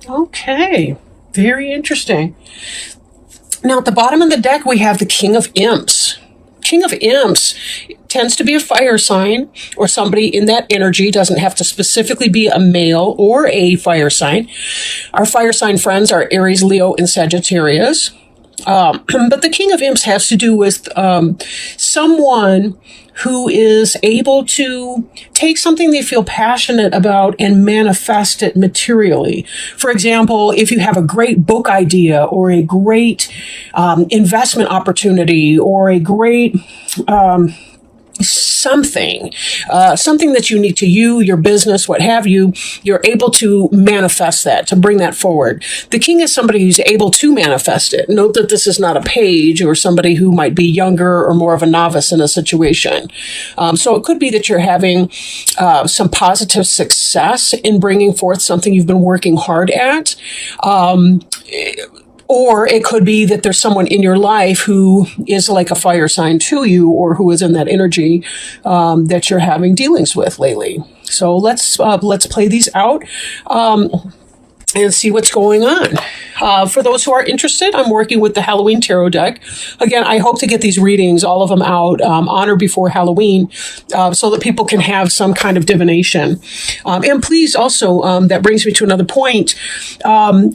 Okay. Very interesting. Now, at the bottom of the deck, we have the King of Imps. King of Imps tends to be a fire sign or somebody in that energy. Doesn't have to specifically be a male or a fire sign. Our fire sign friends are Aries, Leo, and Sagittarius. But the King of Imps has to do with someone who is able to take something they feel passionate about and manifest it materially. For example, if you have a great book idea or a great investment opportunity or a great something that's unique to you, your business, what have you, you're able to manifest that, to bring that forward. The king is somebody who's able to manifest it. Note that this is not a page or somebody who might be younger or more of a novice in a situation. So it could be that you're having some positive success in bringing forth something you've been working hard at. Or it could be that there's someone in your life who is like a fire sign to you, or who is in that energy that you're having dealings with lately. So let's play these out and see what's going on. For those who are interested, I'm working with the Halloween Tarot deck. Again, I hope to get these readings, all of them out on or before Halloween, so that people can have some kind of divination. And please also, that brings me to another point. On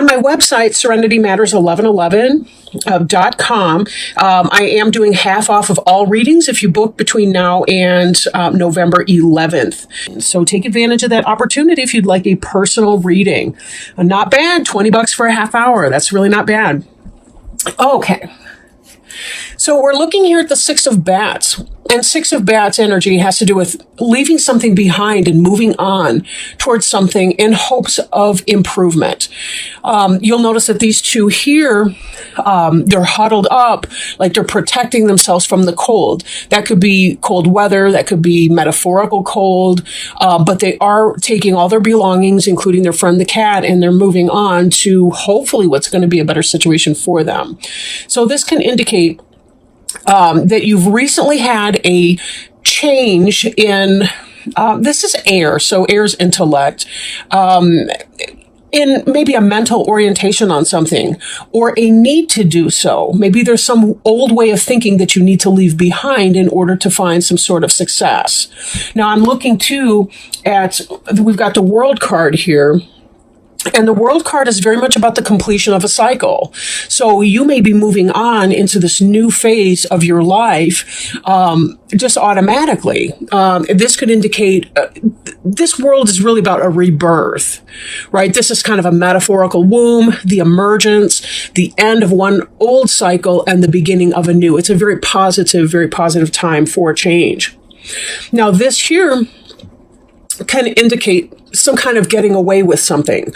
my website, serenitymatters1111.com, I am doing half off of all readings if you book between now and November 11th. So take advantage of that opportunity if you'd like a personal reading. Not bad, $20 for a half hour. That's really not bad. Okay. So we're looking here at the Six of Bats. And Six of Bats energy has to do with leaving something behind and moving on towards something in hopes of improvement. You'll notice that these two here, they're huddled up, like they're protecting themselves from the cold. That could be cold weather, that could be metaphorical cold, but they are taking all their belongings, including their friend the cat, and they're moving on to hopefully what's going to be a better situation for them. So this can indicate that you've recently had a change in, this is air, so air's intellect, in maybe a mental orientation on something or a need to do so. Maybe there's some old way of thinking that you need to leave behind in order to find some sort of success. Now I'm looking too at, we've got the World card here. And the World card is very much about the completion of a cycle. So you may be moving on into this new phase of your life just automatically. This could indicate this world is really about a rebirth, right? This is kind of a metaphorical womb, the emergence, the end of one old cycle and the beginning of a new. It's a very positive time for change. Now this here can indicate some kind of getting away with something.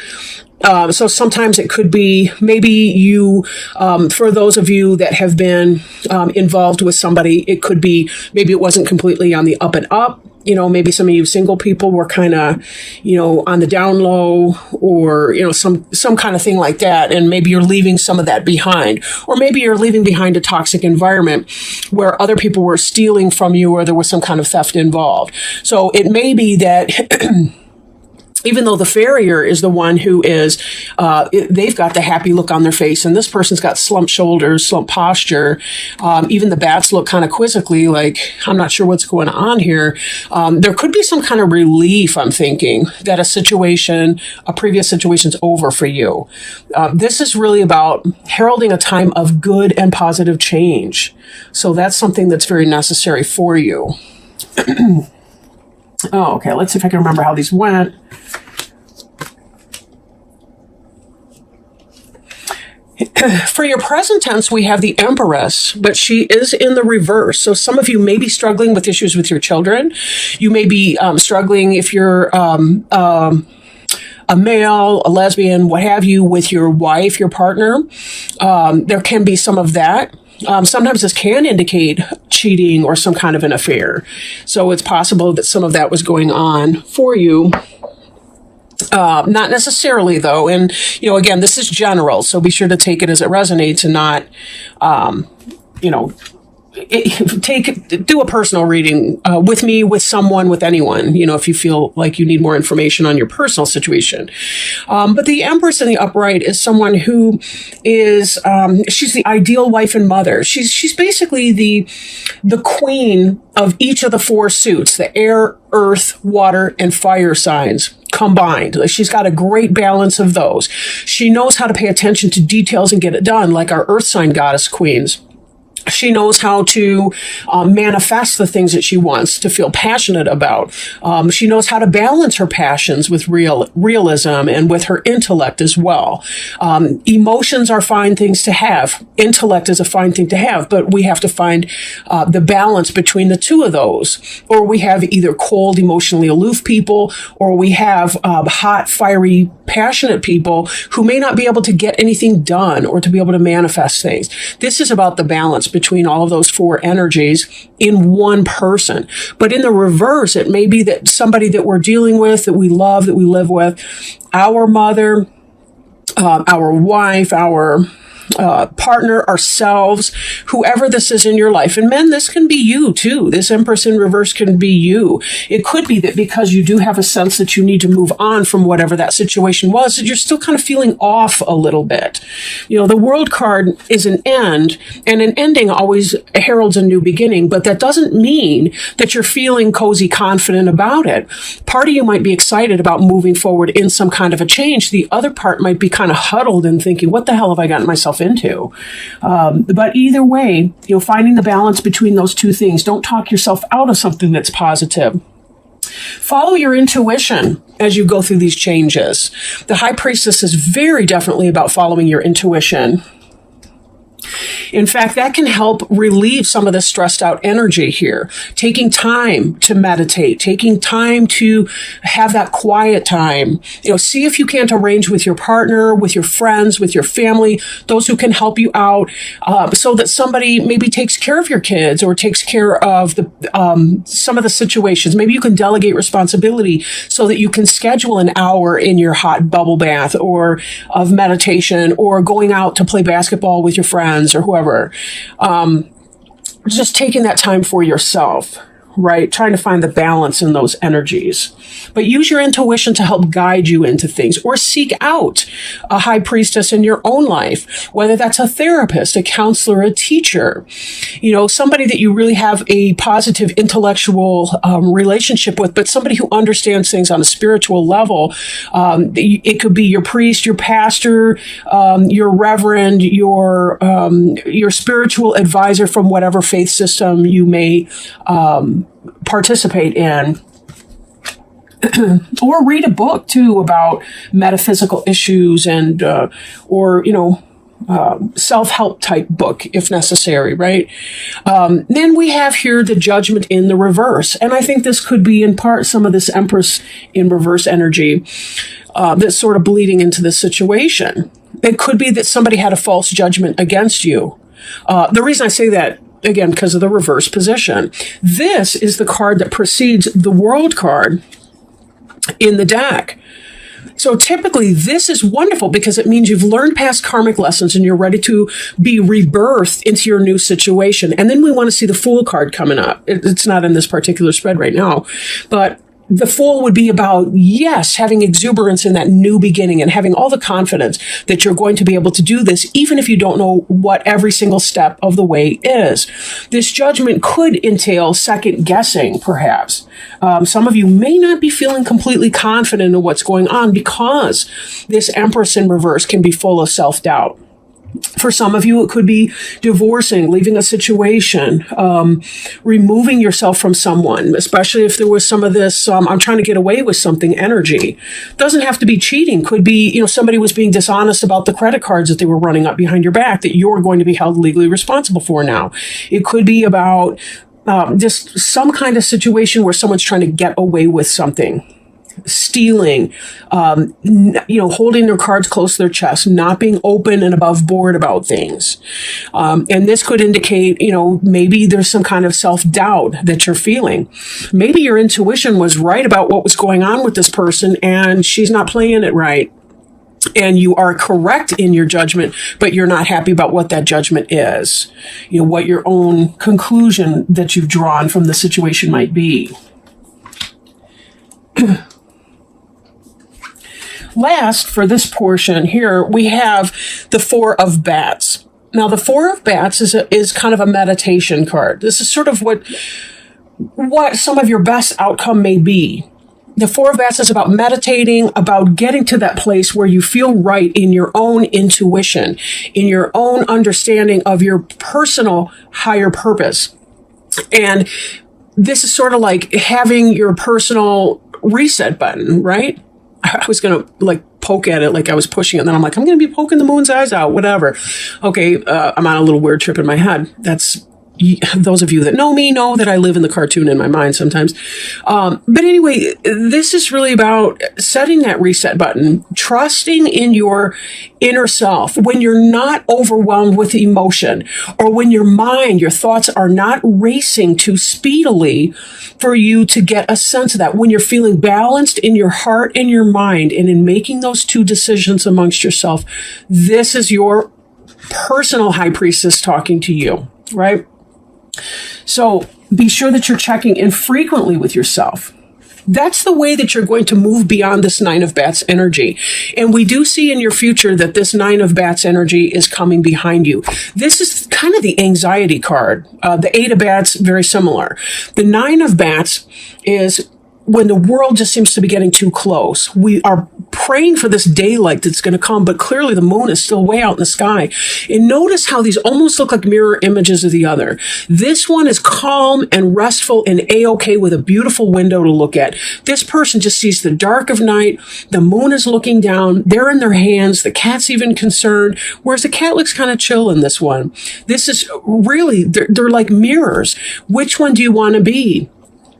So sometimes it could be maybe you, for those of you that have been involved with somebody, it could be maybe it wasn't completely on the up and up. You know, maybe some of you single people were kind of, you know, on the down low or, you know, some kind of thing like that. And maybe you're leaving some of that behind. Or maybe you're leaving behind a toxic environment where other people were stealing from you or there was some kind of theft involved. So it may be that even though the farrier is the one who is, they've got the happy look on their face, and this person's got slumped shoulders, slumped posture. Even the bats look kind of quizzically like, I'm not sure what's going on here. There could be some kind of relief, I'm thinking, that a previous situation's over for you. This is really about heralding a time of good and positive change. So that's something that's very necessary for you. Oh, okay. Let's see if I can remember how these went. For your present tense, we have the Empress, but she is in the reverse. So some of you may be struggling with issues with your children. You may be struggling if you're a male, a lesbian, what have you, with your wife, your partner. There can be some of that. Sometimes this can indicate cheating or some kind of an affair. So it's possible that some of that was going on for you. Not necessarily, though. And, you know, again, this is general, so be sure to take it as it resonates and not, do a personal reading with me, with someone, with anyone, if you feel like you need more information on your personal situation. But the Empress in the upright is someone who is, she's the ideal wife and mother. She's basically the queen of each of the four suits, the air, earth, water, and fire signs combined. She's got a great balance of those. She knows how to pay attention to details and get it done, like our earth sign goddess queens. She knows how to manifest the things that she wants to feel passionate about. She knows how to balance her passions with realism and with her intellect as well. Emotions are fine things to have. Intellect is a fine thing to have, but we have to find the balance between the two of those. Or we have either cold, emotionally aloof people, or we have hot, fiery, passionate people who may not be able to get anything done or to be able to manifest things. This is about the balance between all of those four energies in one person. But in the reverse, it may be that somebody that we're dealing with, that we love, that we live with, our mother, our wife, our partner, ourselves, whoever this is in your life. And men, this can be you too. This Empress in reverse can be you. It could be that because you do have a sense that you need to move on from whatever that situation was, that you're still kind of feeling off a little bit. The World card is an end, and an ending always heralds a new beginning, but that doesn't mean that you're feeling cozy, confident about it. Part of you might be excited about moving forward in some kind of a change. The other part might be kind of huddled and thinking, what the hell have I gotten myself into? But either way, finding the balance between those two things. Don't talk yourself out of something that's positive. Follow your intuition as you go through these changes. The High Priestess is very definitely about following your intuition. In fact, that can help relieve some of the stressed out energy here. Taking time to meditate, taking time to have that quiet time. See if you can't arrange with your partner, with your friends, with your family, those who can help you out, so that somebody maybe takes care of your kids or takes care of some of the situations. Maybe you can delegate responsibility so that you can schedule an hour in your hot bubble bath or of meditation or going out to play basketball with your friends or whoever. Just taking that time for yourself, right? Trying to find the balance in those energies. But use your intuition to help guide you into things, or seek out a high priestess in your own life, whether that's a therapist, a counselor, a teacher, somebody that you really have a positive intellectual relationship with, but somebody who understands things on a spiritual level. It could be your priest, your pastor, your reverend, your spiritual advisor from whatever faith system you may participate in. Or read a book too about metaphysical issues and self-help type book if necessary, right? Then we have here the Judgment in the reverse, and I think this could be in part some of this Empress in reverse energy that's sort of bleeding into this situation. It could be that somebody had a false judgment against you. The reason I say that, again, because of the reverse position. This is the card that precedes the World card in the deck. So typically this is wonderful because it means you've learned past karmic lessons and you're ready to be rebirthed into your new situation. And then we want to see the Fool card coming up. It's not in this particular spread right now, but the Fool would be about, yes, having exuberance in that new beginning and having all the confidence that you're going to be able to do this, even if you don't know what every single step of the way is. This judgment could entail second guessing, perhaps. Some of you may not be feeling completely confident in what's going on because this Empress in reverse can be full of self-doubt. For some of you, it could be divorcing, leaving a situation, removing yourself from someone, especially if there was some of this, I'm trying to get away with something energy. Doesn't have to be cheating. Could be, somebody was being dishonest about the credit cards that they were running up behind your back that you're going to be held legally responsible for now. It could be about just some kind of situation where someone's trying to get away with something. Stealing, holding their cards close to their chest, not being open and above board about things. And this could indicate, maybe there's some kind of self-doubt that you're feeling. Maybe your intuition was right about what was going on with this person and she's not playing it right. and you are correct in your judgment, but you're not happy about what that judgment is. You know, what your own conclusion that you've drawn from the situation might be. Last, for this portion here, we have the Four of Bats. Now, the Four of Bats is kind of a meditation card. This is sort of what some of your best outcome may be. The Four of Bats is about meditating, about getting to that place where you feel right in your own intuition, in your own understanding of your personal higher purpose. And this is sort of like having your personal reset button, right? I was going to like poke at it like I was pushing it. And then I'm like, I'm going to be poking the moon's eyes out, whatever. Okay, I'm on a little weird trip in my head. That's those of you that know me know that I live in the cartoon in my mind sometimes. But anyway, this is really about setting that reset button, trusting in your inner self when you're not overwhelmed with emotion, or when your mind, your thoughts are not racing too speedily for you to get a sense of that. When you're feeling balanced in your heart and your mind, and in making those two decisions amongst yourself, this is your personal high priestess talking to you, right? So be sure that you're checking in frequently with yourself. That's the way that you're going to move beyond this Nine of Bats energy. And we do see in your future that this Nine of Bats energy is coming behind you. This is kind of the anxiety card. The Eight of Bats, very similar. The Nine of Bats is when the world just seems to be getting too close. We are praying for this daylight that's going to come, but clearly the moon is still way out in the sky. And notice how these almost look like mirror images of the other. This one is calm and restful and A-okay with a beautiful window to look at. This person just sees the dark of night. The moon is looking down. They're in their hands. The cat's even concerned, whereas the cat looks kind of chill in this one. This is really, they're like mirrors. Which one do you want to be?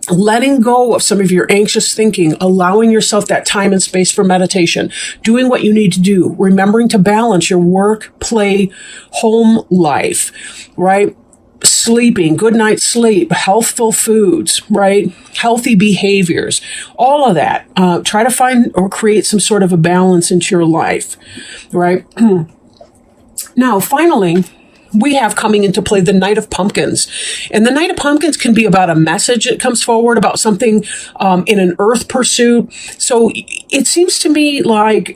Letting go of some of your anxious thinking, allowing yourself that time and space for meditation, doing what you need to do, remembering to balance your work, play, home life, right? Sleeping, good night's sleep, healthful foods, right? Healthy behaviors, all of that. Try to find or create some sort of a balance into your life, right? Now, finally, we have coming into play the Knight of Pumpkins. And the Knight of Pumpkins can be about a message that comes forward, about something in an earth pursuit. So it seems to me like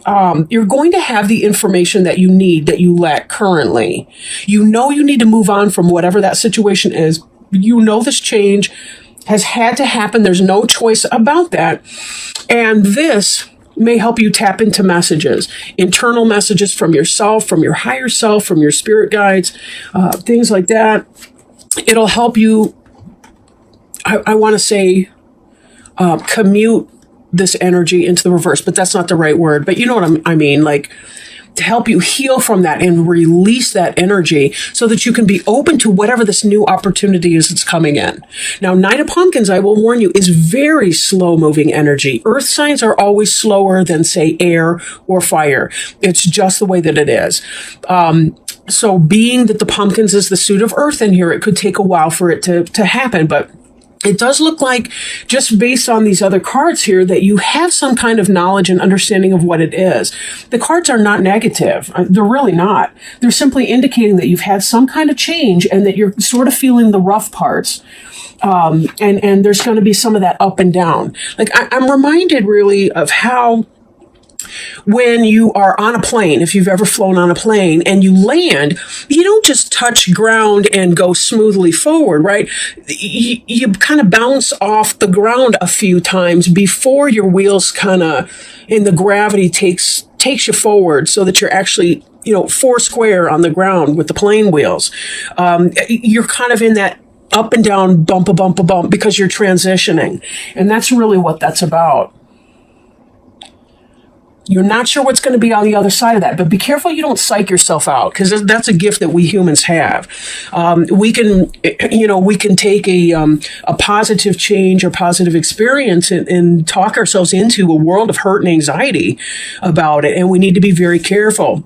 you're going to have the information that you need, that you lack currently. You know you need to move on from whatever that situation is. You know this change has had to happen. There's no choice about that. And this may help you tap into messages, internal messages from yourself, from your higher self, from your spirit guides, things like that. It'll help you, I want to say, commute this energy into the reverse, but that's not the right word. But you know what I mean? Like, to help you heal from that and release that energy so that you can be open to whatever this new opportunity is that's coming in. Now, Knight of Pumpkins, I will warn you, is very slow-moving energy. Earth signs are always slower than, say, air or fire. It's just the way that it is. So being that the pumpkins is the suit of earth in here, it could take a while for it to happen, but it does look like, just based on these other cards here, that you have some kind of knowledge and understanding of what it is. The cards are not negative. They're really not. They're simply indicating that you've had some kind of change and that you're sort of feeling the rough parts. And there's going to be some of that up and down. Like, I'm reminded really of how, when you are on a plane, if you've ever flown on a plane and you land, you don't just touch ground and go smoothly forward, right? You kind of bounce off the ground a few times before your wheels kind of, and the gravity takes you forward so that you're actually, four square on the ground with the plane wheels. You're kind of in that up and down, bump, a bump, a bump, because you're transitioning. And that's really what that's about. You're not sure what's going to be on the other side of that, but be careful you don't psych yourself out, because that's a gift that we humans have. We can take a positive change or positive experience and talk ourselves into a world of hurt and anxiety about it, and we need to be very careful.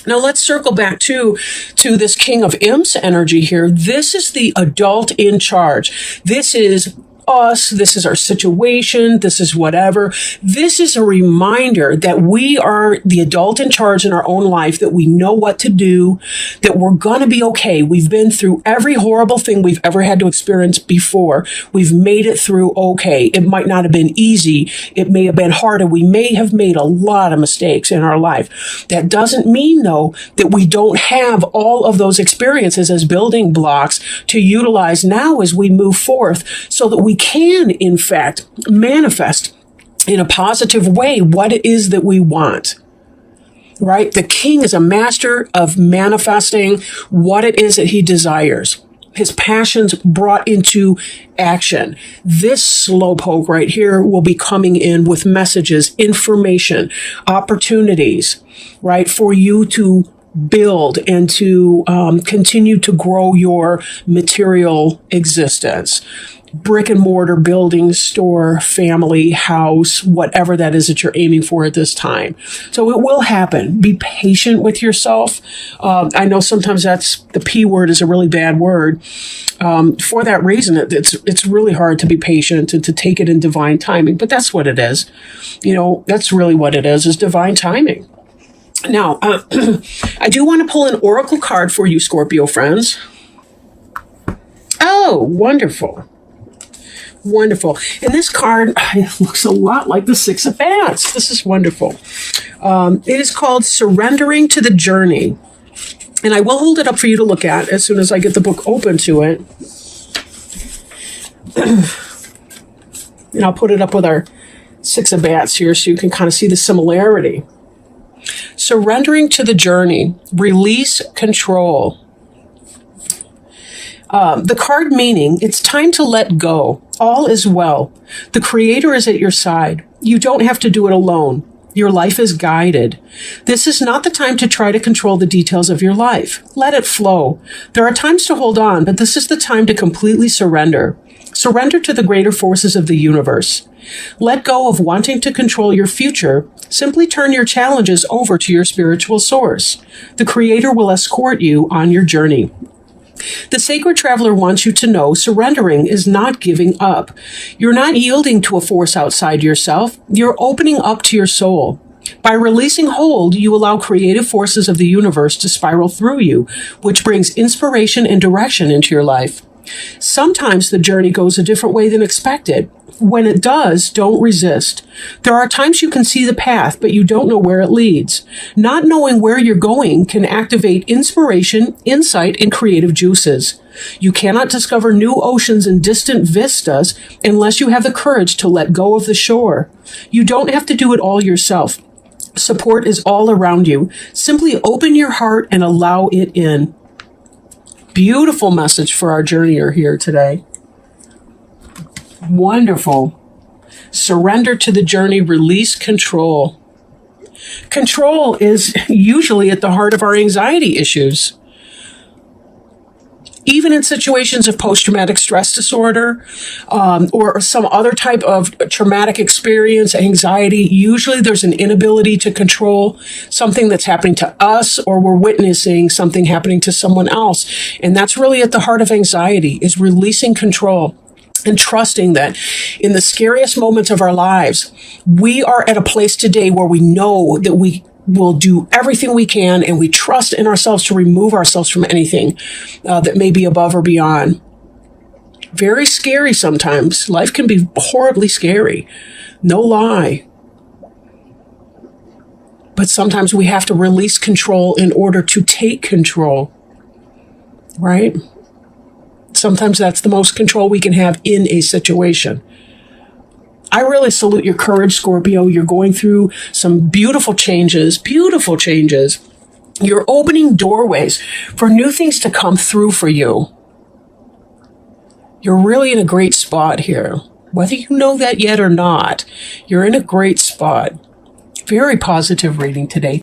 Now let's circle back to this King of Imps energy here. This is the adult in charge. This is us. This is our situation. This is whatever. This is a reminder that we are the adult in charge in our own life, that we know what to do, that we're going to be okay. We've been through every horrible thing we've ever had to experience before. We've made it through okay. It might not have been easy. It may have been hard, and we may have made a lot of mistakes in our life. That doesn't mean, though, that we don't have all of those experiences as building blocks to utilize now as we move forth, so that we can, in fact, manifest in a positive way what it is that we want. Right? The king is a master of manifesting what it is that he desires. His passions brought into action. This slowpoke right here will be coming in with messages, information, opportunities, right, for you to build and to continue to grow your material existence. Brick and mortar, building, store, family, house, whatever that is that you're aiming for at this time. So it will happen. Be patient with yourself. I know sometimes that's the P word is a really bad word. For that reason, it's really hard to be patient and to take it in divine timing. But that's what it is. That's really what it is divine timing. Now, I do want to pull an oracle card for you, Scorpio friends. Oh, wonderful. Wonderful. And this card looks a lot like the Six of Bats. This is wonderful. It is called Surrendering to the Journey. And I will hold it up for you to look at as soon as I get the book open to it. And I'll put it up with our Six of Bats here so you can kind of see the similarity. Surrendering to the journey. Release control. The card meaning, it's time to let go. All is well. The Creator is at your side. You don't have to do it alone. Your life is guided. This is not the time to try to control the details of your life. Let it flow. There are times to hold on, but this is the time to completely surrender. Surrender to the greater forces of the universe. Let go of wanting to control your future. Simply turn your challenges over to your spiritual source. The Creator will escort you on your journey. The sacred traveler wants you to know surrendering is not giving up. You're not yielding to a force outside yourself. You're opening up to your soul. By releasing hold, you allow creative forces of the universe to spiral through you, which brings inspiration and direction into your life. Sometimes the journey goes a different way than expected. When it does, don't resist. There are times you can see the path, but you don't know where it leads. Not knowing where you're going can activate inspiration, insight, and creative juices. You cannot discover new oceans and distant vistas unless you have the courage to let go of the shore. You don't have to do it all yourself. Support is all around you. Simply open your heart and allow it in. Beautiful message for our journeyer here today. Wonderful. Surrender to the journey, release control. Control is usually at the heart of our anxiety issues. Even in situations of post-traumatic stress disorder or some other type of traumatic experience, anxiety, usually there's an inability to control something that's happening to us, or we're witnessing something happening to someone else. And that's really at the heart of anxiety, is releasing control and trusting that in the scariest moments of our lives, we are at a place today where we know that we will do everything we can, and we trust in ourselves to remove ourselves from anything that may be above or beyond. Very scary sometimes. Life can be horribly scary. No lie. But sometimes we have to release control in order to take control. Right? Sometimes that's the most control we can have in a situation. I really salute your courage, Scorpio. You're going through some beautiful changes, beautiful changes. You're opening doorways for new things to come through for you. You're really in a great spot here. Whether you know that yet or not, you're in a great spot. Very positive reading today.